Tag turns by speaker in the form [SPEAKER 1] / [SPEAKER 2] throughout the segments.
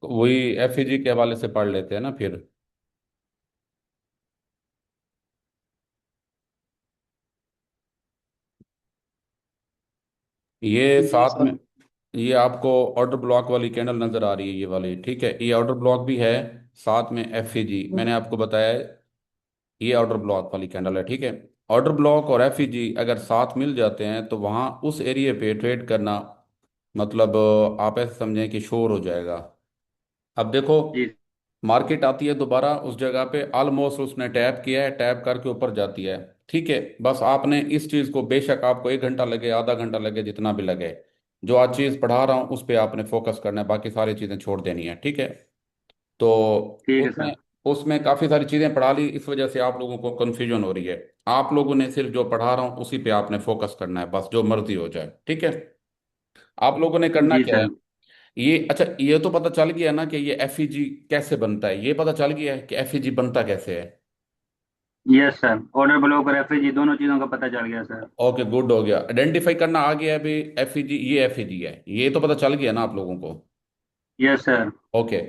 [SPEAKER 1] वही एफईजी के हवाले से पढ़ लेते हैं ना फिर। ये
[SPEAKER 2] जी
[SPEAKER 1] साथ
[SPEAKER 2] सर।
[SPEAKER 1] में, ये आपको ऑर्डर ब्लॉक वाली कैंडल नजर आ रही है, ये वाली, ठीक है, ये ऑर्डर ब्लॉक भी है। साथ में एफईजी मैंने आपको बताया है, ये ऑर्डर ब्लॉक वाली कैंडल है, ठीक है। ऑर्डर ब्लॉक और एफईजी अगर साथ मिल जाते हैं तो वहां उस एरिया पे ट्रेड करना, मतलब आप ऐसे समझें कि शोर हो जाएगा। अब देखो,
[SPEAKER 2] जी
[SPEAKER 1] मार्केट आती है दोबारा उस जगह पे, ऑलमोस्ट उसने टैप किया है, टैप करके ऊपर जाती है, ठीक है। बस आपने इस चीज़ को, बेशक आपको 1 घंटा लगे, आधा घंटा लगे, जितना भी लगे, जो आज चीज़ पढ़ा रहा हूँ उस पर आपने फोकस करना है, बाकी सारी चीज़ें छोड़ देनी है, ठीक है। तो
[SPEAKER 2] ठीक है
[SPEAKER 1] उसमें
[SPEAKER 2] सर।
[SPEAKER 1] उसमें काफ़ी सारी चीज़ें पढ़ा ली, इस वजह से आप लोगों को कन्फ्यूजन हो रही है। आप लोगों ने सिर्फ जो पढ़ा रहा हूँ उसी पे आपने फोकस करना है, बस जो मर्जी हो जाए, ठीक है। आप लोगों ने करना
[SPEAKER 2] जी
[SPEAKER 1] क्या है,
[SPEAKER 2] सर।
[SPEAKER 1] ये अच्छा, ये तो पता चल गया ना कि ये एफईजी कैसे बनता है, ये पता चल गया है कि एफईजी बनता कैसे है।
[SPEAKER 2] यस सर, ऑर्डर ब्लॉक और एफएजी दोनों चीज़ों का पता चल गया सर।
[SPEAKER 1] ओके, गुड, हो गया, आइडेंटिफाई करना आ गया है अभी। एफईजी, ये एफईजी है, ये तो पता चल गया ना आप लोगों को।
[SPEAKER 2] Yes sir.
[SPEAKER 1] ओके,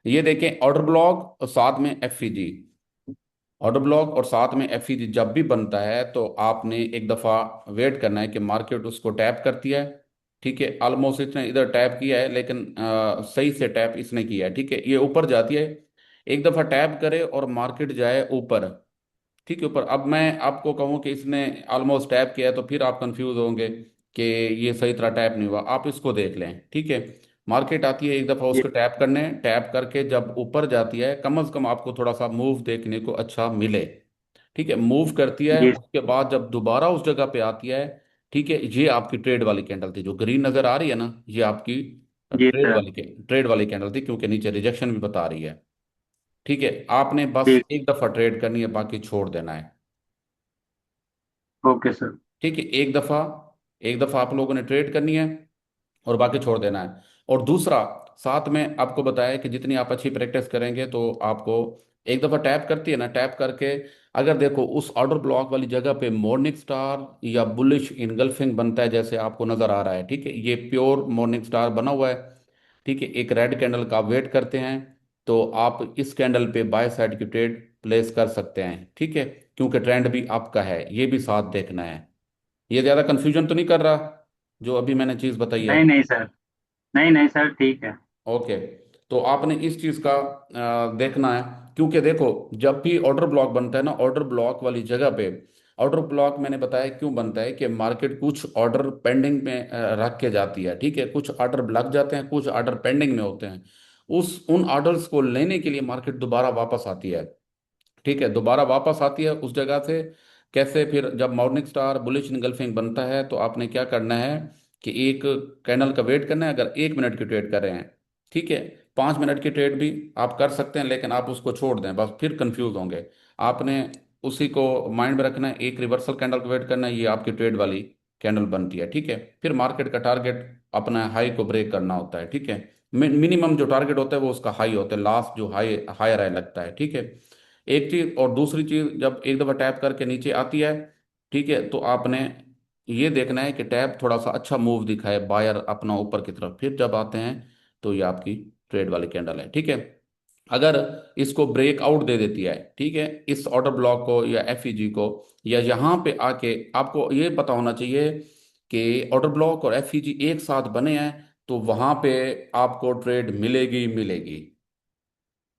[SPEAKER 1] ये देखें, ऑर्डर ब्लॉक और साथ में एफईजी, ऑर्डर ब्लॉक और साथ में एफईजी जब भी बनता है तो आपने एक दफ़ा वेट करना है कि मार्केट उसको टैप करती है, ठीक है। ऑलमोस्ट इसने इधर टैप किया है, लेकिन सही से टैप इसने किया है, ठीक है, ये ऊपर जाती है। एक दफ़ा टैप करे और मार्केट जाए ऊपर, ठीक है, ऊपर। अब मैं आपको कहूँ कि इसने ऑलमोस्ट टैप किया है, तो फिर आप कंफ्यूज होंगे कि ये सही तरह टैप नहीं हुआ। आप इसको देख लें, ठीक है। मार्केट आती है, एक दफ़ा
[SPEAKER 2] जी
[SPEAKER 1] उसको टैप करने, टैप करके जब ऊपर जाती है, कम से कम आपको थोड़ा सा मूव देखने को अच्छा मिले, ठीक है। मूव करती है,
[SPEAKER 2] जी
[SPEAKER 1] उसके बाद जब दोबारा उस जगह पे आती है, ठीक है, ये आपकी ट्रेड वाली कैंडल थी, जो ग्रीन नज़र आ रही है ना, ये आपकी
[SPEAKER 2] जी
[SPEAKER 1] ट्रेड
[SPEAKER 2] सर।
[SPEAKER 1] वाली ट्रेड वाली कैंडल थी, क्योंकि नीचे रिजेक्शन भी बता रही है, ठीक है। आपने बस
[SPEAKER 2] ठीक।
[SPEAKER 1] एक दफ़ा ट्रेड करनी है, बाकी छोड़ देना है,
[SPEAKER 2] ओके सर।
[SPEAKER 1] ठीक है। एक दफ़ा आप लोगों ने ट्रेड करनी है और बाकी छोड़ देना है। और दूसरा, साथ में आपको बताया कि जितनी आप अच्छी प्रैक्टिस करेंगे तो आपको, एक दफ़ा टैप करती है ना, टैप करके अगर देखो उस ऑर्डर ब्लॉक वाली जगह पे मॉर्निंग स्टार या बुलिश इनगल्फिंग बनता है, जैसे आपको नज़र आ रहा है, ठीक है, ये प्योर मॉर्निंग स्टार बना हुआ है, ठीक है। एक रेड कैंडल का आप वेट करते हैं, तो आप इस कैंडल पे बाय साइड की ट्रेड प्लेस कर सकते हैं, ठीक है, क्योंकि ट्रेंड भी आपका है, ये भी साथ देखना है। ये ज़्यादा कंफ्यूजन तो नहीं कर रहा जो अभी मैंने चीज़ बताई है?
[SPEAKER 2] नहीं नहीं सर। नहीं नहीं सर, ठीक है।
[SPEAKER 1] ओके, तो आपने इस चीज़ का देखना है, क्योंकि देखो, जब भी ऑर्डर ब्लॉक बनता है ना, ऑर्डर ब्लॉक वाली जगह पे, ऑर्डर ब्लॉक मैंने बताया क्यों बनता है, कि मार्केट कुछ ऑर्डर पेंडिंग में रख के जाती है, ठीक है, कुछ ऑर्डर लग जाते हैं, कुछ ऑर्डर पेंडिंग में होते हैं। उन ऑर्डर्स को लेने के लिए मार्केट दोबारा वापस आती है, ठीक है, दोबारा वापस आती है उस जगह से। कैसे, फिर जब मॉर्निंग स्टार बुलिश इनगल्फिंग बनता है तो आपने क्या करना है कि एक कैंडल का वेट करना है, अगर 1 मिनट की ट्रेड कर रहे हैं, ठीक है। 5 मिनट की ट्रेड भी आप कर सकते हैं, लेकिन आप उसको छोड़ दें, बस फिर कंफ्यूज होंगे। आपने उसी को माइंड में रखना है, एक रिवर्सल कैंडल का वेट करना है, ये आपकी ट्रेड वाली कैंडल बनती है, ठीक है। फिर मार्केट का टारगेट अपना हाई को ब्रेक करना होता है, ठीक है। मिनिमम जो टारगेट होता है वो उसका हाई होता है, लास्ट जो हाई हायर हाई लगता है, ठीक है। एक चीज, और दूसरी चीज, जब एक दफा टैप करके नीचे आती है, ठीक है, तो आपने ये देखना है कि टैप थोड़ा सा अच्छा मूव दिखाए, बायर अपना ऊपर की तरफ, फिर जब आते हैं तो ये आपकी ट्रेड वाली कैंडल है, ठीक है। अगर इसको ब्रेकआउट दे देती है, ठीक है, इस ऑर्डर ब्लॉक को या एफईजी को, या यहाँ पे आके, आपको ये पता होना चाहिए कि ऑर्डर ब्लॉक और एफईजी एक साथ बने हैं, तो वहां पे आपको ट्रेड मिलेगी मिलेगी,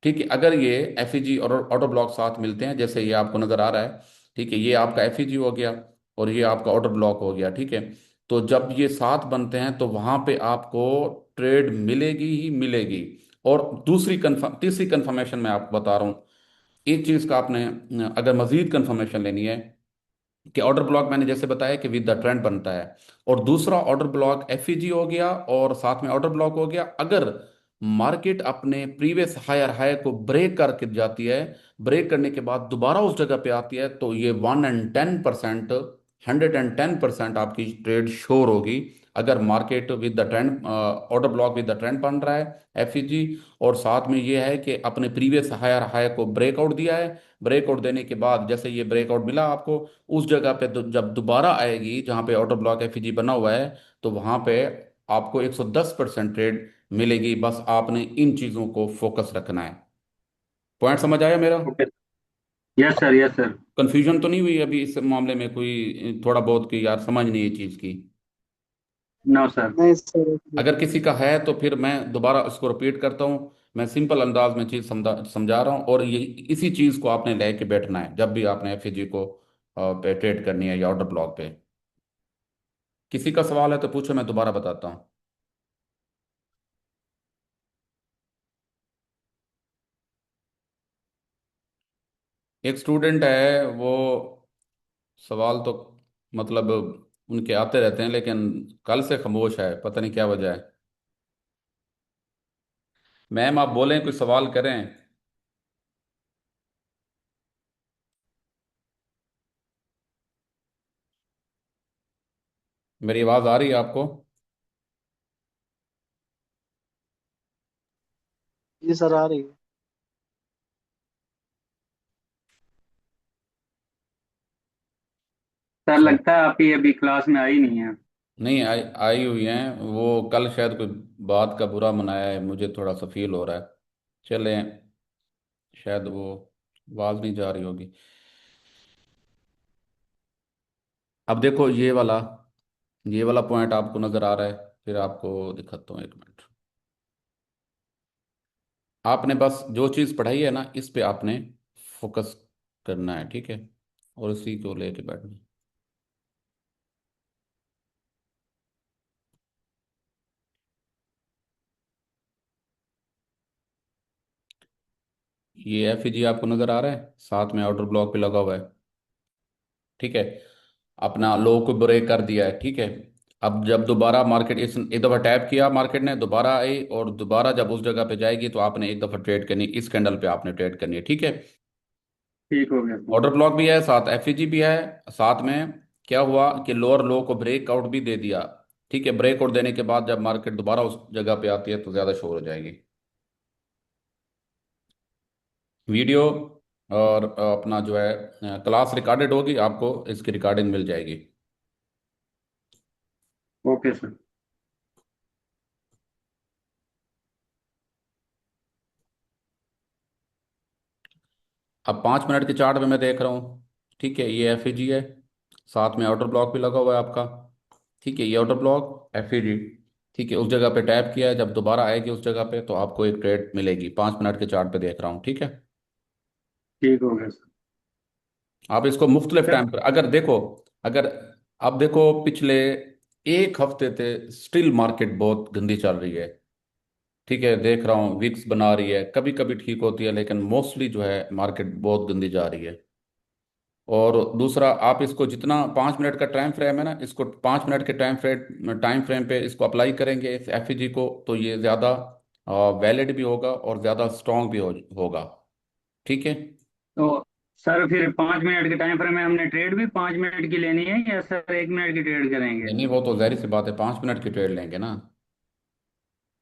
[SPEAKER 1] ठीक है। अगर ये एफईजी और ऑटो ब्लॉक साथ मिलते हैं, जैसे ये आपको नजर आ रहा है, ठीक है, ये आपका एफईजी हो गया और ये आपका ऑटो ब्लॉक हो गया, ठीक है। तो जब ये साथ बनते हैं तो वहां पे आपको ट्रेड मिलेगी ही मिलेगी। और तीसरी कंफर्मेशन मैं आपको बता रहा हूँ, एक चीज का आपने, अगर मजीद कंफर्मेशन लेनी है, कि ऑर्डर ब्लॉक मैंने जैसे बताया कि विद द ट्रेंड बनता है, और दूसरा ऑर्डर ब्लॉक एफईजी हो गया और साथ में ऑर्डर ब्लॉक हो गया, अगर मार्केट अपने प्रीवियस हायर हाई को ब्रेक करके जाती है, ब्रेक करने के बाद दोबारा उस जगह पे आती है, तो ये 110%, 110% आपकी ट्रेड श्योर होगी। अगर market with the trend, order block with the trend बन रहा है, एफईजी, और साथ में ये है कि अपने प्रीवियस हायर हाई को ब्रेकआउट दिया है, ब्रेकआउट देने के बाद जैसे ये ब्रेकआउट मिला आपको, उस जगह पे जब दोबारा आएगी जहां पे ऑटो ब्लॉक एफईजी बना हुआ है, तो वहां पे आपको 110% ट्रेड मिलेगी, बस आपने इन चीज़ों को फोकस रखना है। पॉइंट समझ आया मेरा?
[SPEAKER 2] Okay. Yes sir, yes sir.
[SPEAKER 1] Confusion तो नहीं हुई अभी इस मामले में कोई थोड़ा बहुत कि यार समझ नहीं ये चीज़ की?
[SPEAKER 2] No sir.
[SPEAKER 3] नहीं सर।
[SPEAKER 1] अगर किसी का है तो फिर मैं दोबारा इसको रिपीट करता हूँ। मैं सिंपल अंदाज में चीज़ समझा रहा हूँ, और ये इसी चीज़ को आपने लेके बैठना है जब भी आपने एफईजी को पे ट्रेड करनी है या ऑर्डर ब्लॉक पे। किसी का सवाल है तो पूछो, मैं दोबारा बताता हूँ। एक स्टूडेंट है, वो सवाल तो मतलब उनके आते रहते हैं, लेकिन कल से खामोश है, पता नहीं क्या वजह है। मैम आप बोलें, कोई सवाल करें? मेरी आवाज़ आ रही है आपको?
[SPEAKER 3] जी सर, आ रही है।
[SPEAKER 2] सर
[SPEAKER 1] चल,
[SPEAKER 2] लगता है आप ही अभी क्लास में आई नहीं है।
[SPEAKER 1] नहीं आई आई हुई हैं वो। कल शायद कोई बात का बुरा मनाया है, मुझे थोड़ा सा फील हो रहा है। चलें, शायद वो आवाज़ नहीं जा रही होगी। अब देखो ये वाला पॉइंट आपको नज़र आ रहा है? फिर आपको दिखाता हूँ, एक मिनट। आपने बस जो चीज़ पढ़ाई है ना, इस पे आपने फोकस करना है, ठीक है, और इसी को लेके बैठना है। ये एफ जी आपको नज़र आ रहा है, साथ में आउटर ब्लॉक पे लगा हुआ है, ठीक है। अपना लो को ब्रेक कर दिया है, ठीक है। अब जब दोबारा मार्केट इस एक दफ़ा टैप किया, मार्केट ने दोबारा आई, और दोबारा जब उस जगह पे जाएगी तो आपने एक दफ़ा ट्रेड करनी, इस कैंडल पे आपने ट्रेड करनी है, ठीक है।
[SPEAKER 2] ठीक हो गया सर।
[SPEAKER 1] ऑर्डर ब्लॉक भी है, साथ एफईजी भी है। साथ में क्या हुआ कि लोअर लो को ब्रेकआउट भी दे दिया, ठीक है। ब्रेकआउट देने के बाद जब मार्केट दोबारा उस जगह पे आती है तो ज़्यादा शोर हो जाएगी। वीडियो और अपना जो है क्लास रिकॉर्डेड होगी, आपको इसकी रिकॉर्डिंग मिल जाएगी।
[SPEAKER 2] Okay sir.
[SPEAKER 1] अब 5 मिनट के चार्ट पे मैं देख रहा हूँ, ठीक है, ये एफ है, साथ में आउटर ब्लॉक भी लगा हुआ है आपका, ठीक है। ये आउटर ब्लॉक एफ ठीक है, उस जगह पे टैप किया है, जब दोबारा आएगी उस जगह पे तो आपको एक ट्रेड मिलेगी। 5 मिनट के चार्ट पे देख रहा हूँ, ठीक है।
[SPEAKER 2] ठीक हो गया सर।
[SPEAKER 1] आप इसको मुख्तलिफ
[SPEAKER 2] सर।
[SPEAKER 1] टाइम पर अगर देखो, अगर आप देखो पिछले एक हफ्ते से स्टिल मार्केट बहुत गंदी चल रही है, ठीक है। देख रहा हूँ विक्स बना रही है, कभी कभी ठीक होती है, लेकिन मोस्टली जो है मार्केट बहुत गंदी जा रही है। और दूसरा, आप इसको जितना 5 मिनट का टाइम फ्रेम है ना, इसको 5 मिनट के टाइम फ्रेम पे इसको अप्लाई करेंगे इस एफईजी को, तो ये ज़्यादा वैलिड भी होगा और ज़्यादा स्ट्रांग भी होगा, ठीक है।
[SPEAKER 2] तो सर फिर 5 मिनट के टाइम फ्रेम में हमने ट्रेड भी 5 मिनट की लेनी है या सर 1 मिनट की ट्रेड करेंगे?
[SPEAKER 1] नहीं नहीं, वो तो जाहिर सी बात है, 5 मिनट की ट्रेड लेंगे ना।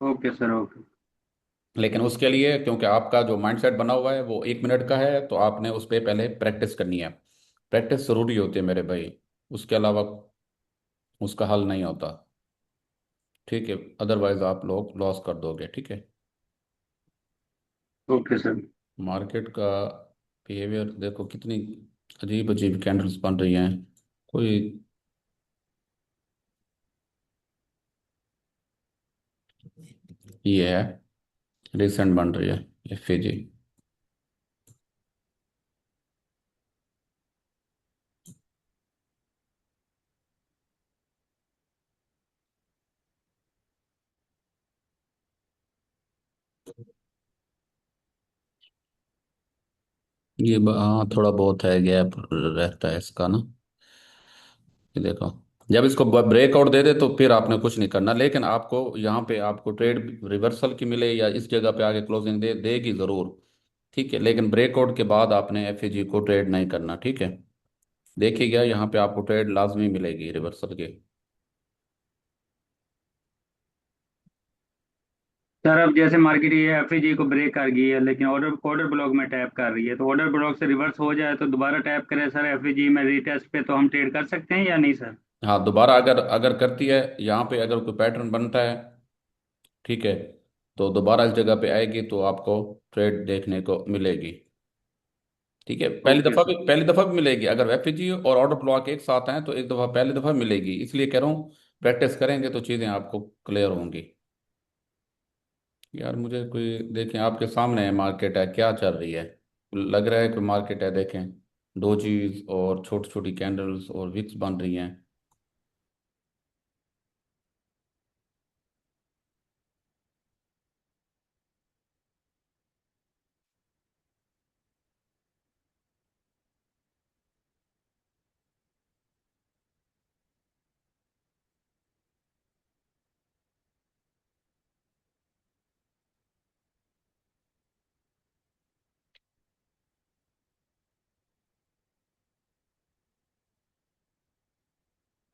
[SPEAKER 2] Okay sir, okay.
[SPEAKER 1] लेकिन उसके लिए, क्योंकि आपका जो माइंडसेट बना हुआ है वो 1 मिनट का है, तो आपने उस पर पहले प्रैक्टिस करनी है। प्रैक्टिस ज़रूरी होती है मेरे भाई, उसके अलावा उसका हल नहीं होता, ठीक है। अदरवाइज आप लोग लॉस कर दोगे, ठीक है।
[SPEAKER 2] Okay sir.
[SPEAKER 1] मार्केट का बिहेवियर देखो, कितनी अजीब अजीब कैंडल्स बन रही हैं। कोई ये है, रिसेंट बन रही है एफ जी। ये हाँ, थोड़ा बहुत है, गैप रहता है इसका ना। ये देखो, जब इसको ब्रेकआउट दे दे तो फिर आपने कुछ नहीं करना, लेकिन आपको यहाँ पे आपको ट्रेड रिवर्सल की मिले या इस जगह पे आगे क्लोजिंग देगी ज़रूर, ठीक है। लेकिन ब्रेकआउट के बाद आपने एफ को ट्रेड नहीं करना, ठीक है। देखिएगा यहाँ पे आपको ट्रेड लाजमी मिलेगी रिवर्सल की।
[SPEAKER 2] सर अब जैसे मार्केट ये एफईजी को ब्रेक कर गई है लेकिन ऑर्डर ऑर्डर ब्लॉक में टैप कर रही है, तो ऑर्डर ब्लॉक से रिवर्स हो जाए तो दोबारा टैप करें सर एफईजी में रीटेस्ट पे, तो हम ट्रेड कर सकते हैं या नहीं सर?
[SPEAKER 1] हाँ, दोबारा अगर अगर करती है, यहाँ पे अगर कोई पैटर्न बनता है, ठीक है, तो दोबारा इस जगह पे आएगी तो आपको ट्रेड देखने को मिलेगी। ठीक है,
[SPEAKER 2] ओके सर।
[SPEAKER 1] पहली दफा भी मिलेगी। अगर एफईजी और ऑर्डर ब्लॉक एक साथ हैं तो एक दफा, पहली दफा मिलेगी, इसलिए कह रहा हूँ प्रैक्टिस करेंगे तो चीज़ें आपको क्लियर होंगी। यार मुझे कोई, देखें आपके सामने है, मार्केट है, क्या चल रही है, लग रहा है कि मार्केट है, देखें डोजीज और छोटी छोटी कैंडल्स और विक्स बन रही हैं।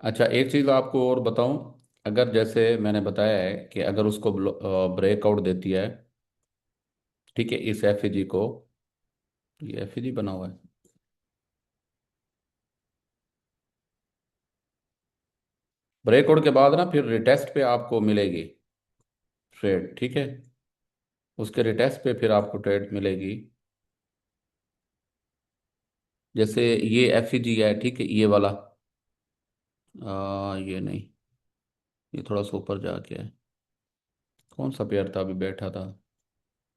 [SPEAKER 1] अच्छा, एक चीज़ आपको और बताऊं, अगर जैसे मैंने बताया है कि अगर उसको ब्रेकआउट देती है, ठीक है, इस एफईजी को, ये एफईजी बना हुआ है, ब्रेकआउट के बाद ना फिर रिटेस्ट पे आपको मिलेगी ट्रेड, ठीक है, उसके रिटेस्ट पे फिर आपको ट्रेड मिलेगी। जैसे ये एफईजी है, ठीक है, ये वाला, ये नहीं, ये थोड़ा सा ऊपर जाके है, कौन सा पेयर था अभी बैठा था,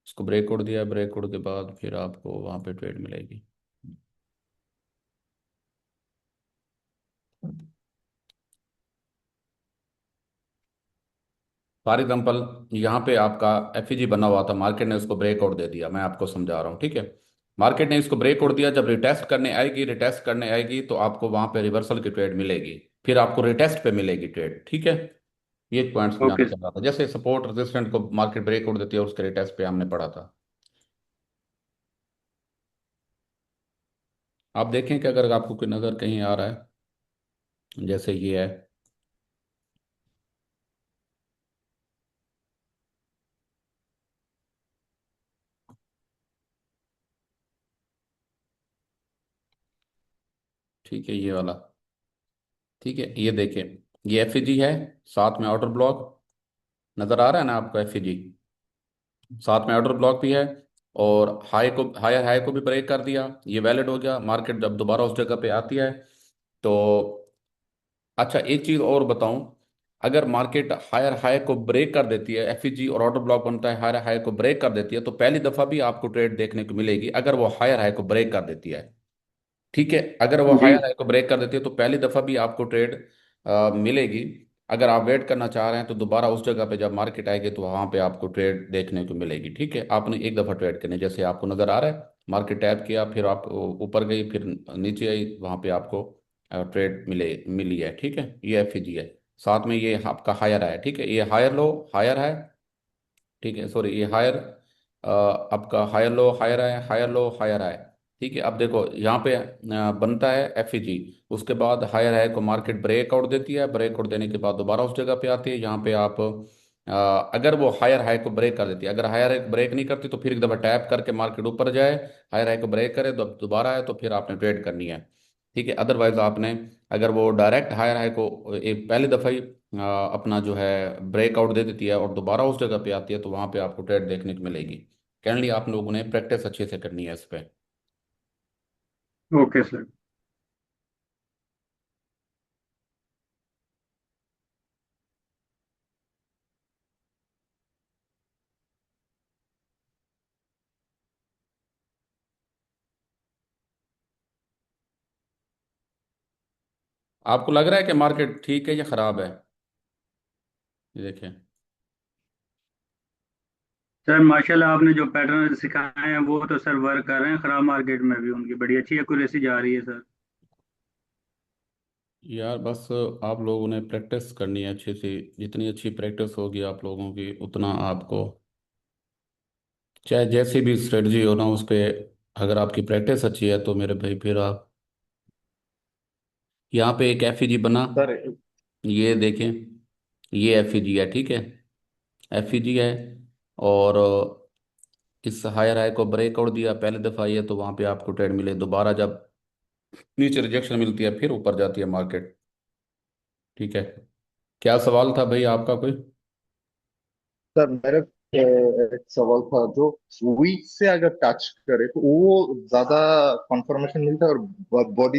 [SPEAKER 1] उसको ब्रेकआउट दिया, ब्रेकआउट के बाद फिर आपको वहाँ पे ट्रेड मिलेगी। फॉर एग्जाम्पल, यहाँ पे आपका एफईजी बना हुआ था, मार्केट ने उसको ब्रेकआउट दे दिया, मैं आपको समझा रहा हूँ, ठीक है, मार्केट ने इसको ब्रेकआउट दिया, जब रिटेस्ट करने आएगी, रिटेस्ट करने आएगी तो आपको वहाँ पे रिवर्सल की ट्रेड मिलेगी, फिर आपको रिटेस्ट पे मिलेगी ट्रेड, ठीक है। ये पॉइंट समझाना
[SPEAKER 2] ओके
[SPEAKER 1] चाह रहा था, जैसे सपोर्ट रेजिस्टेंट को मार्केट ब्रेकआउट देती है, उसके रिटेस्ट पे हमने पढ़ा था। आप देखें कि अगर आपको कोई नज़र कहीं आ रहा है, जैसे ये है, ठीक है, ये वाला, ठीक है, ये देखें, ये एफईजी है, साथ में आउटर ब्लॉक, नज़र आ रहा है ना आपको एफईजी, साथ में ऑर्डर ब्लॉक भी है, और हाई को, हायर हाई को भी ब्रेक कर दिया, ये वैलिड हो गया, मार्केट जब दोबारा उस जगह पे आती है तो। अच्छा, एक चीज़ और बताऊं, अगर मार्केट हायर हाई को ब्रेक कर देती है, एफईजी और ऑर्डर ब्लॉक बनता है, हायर हाई को ब्रेक कर देती है, तो पहली दफ़ा भी आपको ट्रेड देखने को मिलेगी अगर वो हायर हाई को ब्रेक कर देती है, ठीक है, अगर वो
[SPEAKER 2] जी।
[SPEAKER 1] हायर हाई को ब्रेक कर देती है तो पहली दफ़ा भी आपको ट्रेड मिलेगी। अगर आप वेट करना चाह रहे हैं तो दोबारा उस जगह पे जब मार्केट आएगी तो वहाँ पे आपको ट्रेड देखने को मिलेगी, ठीक है, आपने एक दफ़ा ट्रेड करनी है, जैसे आपको नज़र आ रहा है, मार्केट टैप किया, फिर आप ऊपर गई, फिर नीचे आई, वहाँ पे आपको ट्रेड मिली है, ठीक है, ये एफईजी है, साथ में ये आपका हायर है, ठीक है, ये हायर लो हायर है, ठीक है, सॉरी, ये हायर, आपका हायर लो हायर है, हायर लो हायर है, ठीक है। अब देखो यहाँ पे बनता है एफईजी, उसके बाद हायर है को मार्केट ब्रेकआउट देती है, ब्रेकआउट देने के बाद दोबारा उस जगह पे आती है, यहाँ पे आप अगर वो हायर हाई को ब्रेक कर देती है, अगर हायर हाई को ब्रेक नहीं करती तो फिर एक दफ़ा टैप करके मार्केट ऊपर जाए, हायर हाई को ब्रेक करे तो दोबारा आए तो फिर आपने ट्रेड करनी है, ठीक है, अदरवाइज आपने, अगर वो डायरेक्ट हायर हाई को एक पहली दफ़ा ही अपना जो है ब्रेकआउट दे देती है और दोबारा उस जगह पे आती है तो वहां पे आपको ट्रेड देखने को मिलेगी। कैनली आप लोगों ने प्रैक्टिस अच्छे से करनी है इस पे।
[SPEAKER 2] Okay sir.
[SPEAKER 1] आपको लग रहा है कि मार्केट ठीक है या खराब है? ये देखें,
[SPEAKER 2] सर माशाल्लाह आपने जो पैटर्न सिखाए हैं वो तो सर वर्क कर रहे हैं, खराब मार्केट में भी उनकी बड़ी अच्छी एक्यूरेसी जा रही है सर।
[SPEAKER 1] यार बस आप लोगों ने प्रैक्टिस करनी है अच्छे से, जितनी अच्छी प्रैक्टिस होगी आप लोगों की उतना आपको, चाहे जैसी भी स्ट्रेटजी हो ना उस पे, अगर आपकी प्रैक्टिस अच्छी है तो मेरे भाई फिर आप, यहाँ पे एक एफईजी बना,
[SPEAKER 3] सर
[SPEAKER 1] ये देखें, ये एफईजी है, ठीक है, एफईजी है, और इस हायर हाई को ब्रेकआउट दिया पहले दफ़ा ये, तो वहाँ पे आपको ट्रेड मिले, दोबारा जब नीचे रिजेक्शन मिलती है फिर ऊपर जाती है मार्केट, ठीक है। क्या सवाल था भाई आपका कोई?
[SPEAKER 3] सर मेरे
[SPEAKER 4] एक सवाल था जो वीक से अगर टच करे तो वो ज्यादा कंफर्मेशन मिलता है और बॉडी